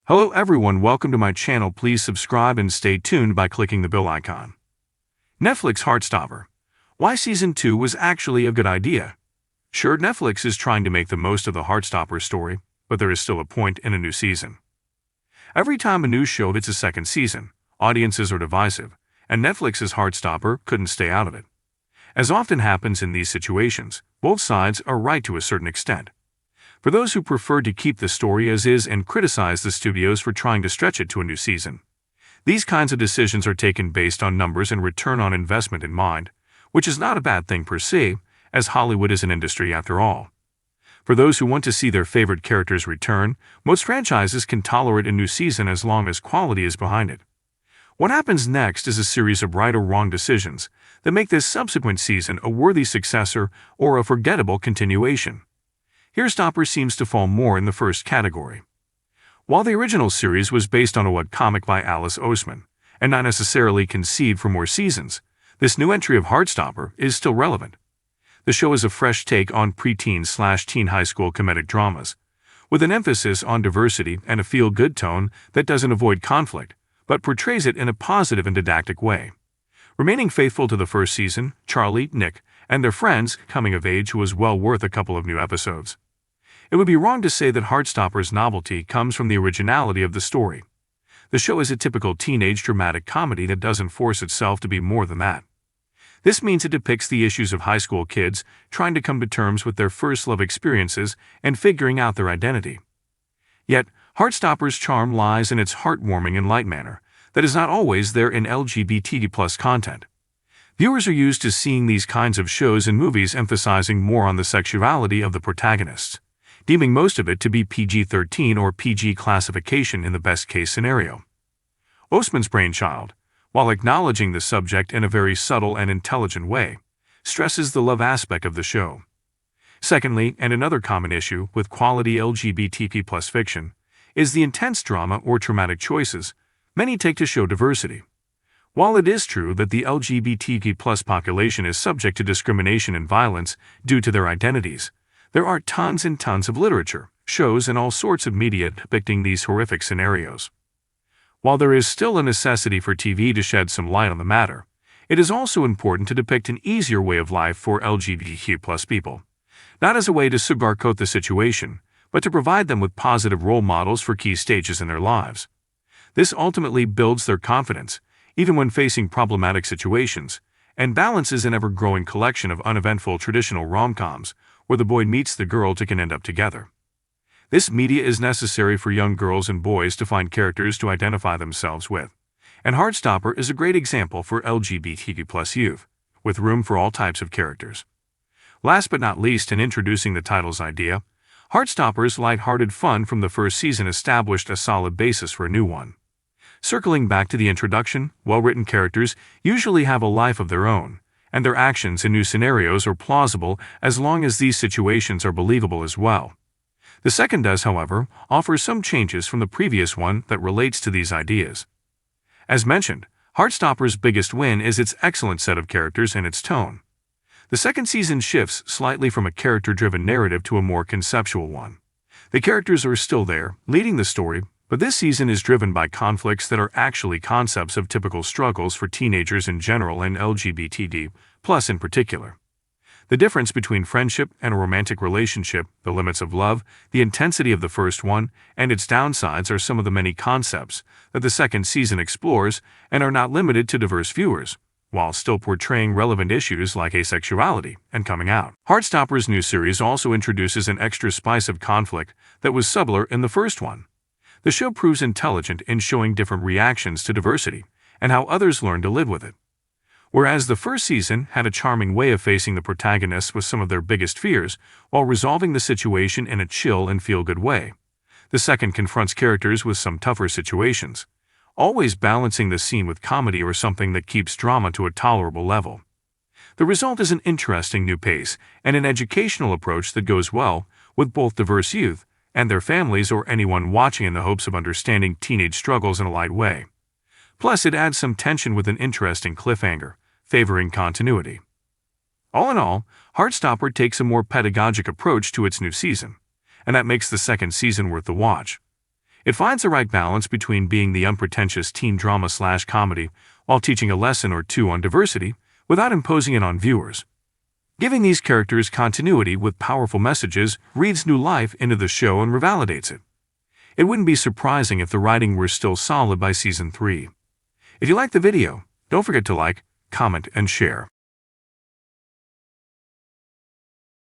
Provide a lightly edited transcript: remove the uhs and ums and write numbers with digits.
Hello everyone, welcome to my channel. Please subscribe and stay tuned by clicking the bell icon. Netflix Heartstopper. Why Season 2 was actually a good idea. Sure, Netflix is trying to make the most of the Heartstopper story, but there is still a point in a new season. Every time a new show gets a second season, audiences are divisive, and Netflix's Heartstopper couldn't stay out of it. As often happens in these situations, both sides are right to a certain extent. For those who prefer to keep the story as is and criticize the studios for trying to stretch it to a new season, these kinds of decisions are taken based on numbers and return on investment in mind, which is not a bad thing per se, as Hollywood is an industry after all. For those who want to see their favorite characters return, most franchises can tolerate a new season as long as quality is behind it. What happens next is a series of right or wrong decisions that make this subsequent season a worthy successor or a forgettable continuation. Heartstopper seems to fall more in the first category. While the original series was based on a webcomic by Alice Oseman, and not necessarily conceived for more seasons, this new entry of Heartstopper is still relevant. The show is a fresh take on preteen/teen high school comedic dramas, with an emphasis on diversity and a feel-good tone that doesn't avoid conflict, but portrays it in a positive and didactic way. Remaining faithful to the first season, Charlie, Nick, and their friends' coming of age was well worth a couple of new episodes. It would be wrong to say that Heartstopper's novelty comes from the originality of the story. The show is a typical teenage dramatic comedy that doesn't force itself to be more than that. This means it depicts the issues of high school kids trying to come to terms with their first love experiences and figuring out their identity. Yet, Heartstopper's charm lies in its heartwarming and light manner that is not always there in LGBTQ+ content. Viewers are used to seeing these kinds of shows and movies emphasizing more on the sexuality of the protagonists, deeming most of it to be PG-13 or PG classification in the best-case scenario. Oseman's brainchild, while acknowledging the subject in a very subtle and intelligent way, stresses the love aspect of the show. Secondly, and another common issue with quality LGBTQ+ fiction, is the intense drama or traumatic choices many take to show diversity. While it is true that the LGBTQ+ population is subject to discrimination and violence due to their identities, there are tons and tons of literature, shows, and all sorts of media depicting these horrific scenarios. While there is still a necessity for TV to shed some light on the matter, it is also important to depict an easier way of life for LGBTQ+ people, not as a way to sugarcoat the situation, but to provide them with positive role models for key stages in their lives. This ultimately builds their confidence, even when facing problematic situations, and balances an ever-growing collection of uneventful traditional rom-coms where the boy meets the girl to can end up together. This media is necessary for young girls and boys to find characters to identify themselves with, and Heartstopper is a great example for LGBTQ+ youth, with room for all types of characters. Last but not least, in introducing the title's idea, Heartstopper's light-hearted fun from the first season established a solid basis for a new one. Circling back to the introduction, well-written characters usually have a life of their own, and their actions in new scenarios are plausible as long as these situations are believable as well. The second does, however, offer some changes from the previous one that relates to these ideas. As mentioned, Heartstopper's biggest win is its excellent set of characters and its tone. The second season shifts slightly from a character-driven narrative to a more conceptual one. The characters are still there, leading the story, but this season is driven by conflicts that are actually concepts of typical struggles for teenagers in general and LGBTQ+ in particular. The difference between friendship and a romantic relationship, the limits of love, the intensity of the first one, and its downsides are some of the many concepts that the second season explores and are not limited to diverse viewers, while still portraying relevant issues like asexuality and coming out. Heartstopper's new series also introduces an extra spice of conflict that was subtler in the first one. The show proves intelligent in showing different reactions to diversity and how others learn to live with it. Whereas the first season had a charming way of facing the protagonists with some of their biggest fears while resolving the situation in a chill and feel-good way, the second confronts characters with some tougher situations, always balancing the scene with comedy or something that keeps drama to a tolerable level. The result is an interesting new pace and an educational approach that goes well with both diverse youth and their families or anyone watching in the hopes of understanding teenage struggles in a light way. Plus, it adds some tension with an interesting cliffhanger, favoring continuity. All in all, Heartstopper takes a more pedagogic approach to its new season, and that makes the second season worth the watch. It finds the right balance between being the unpretentious teen drama/comedy while teaching a lesson or two on diversity without imposing it on viewers. Giving these characters continuity with powerful messages breathes new life into the show and revalidates it. It wouldn't be surprising if the writing were still solid by Season 3. If you liked the video, don't forget to like, comment, and share.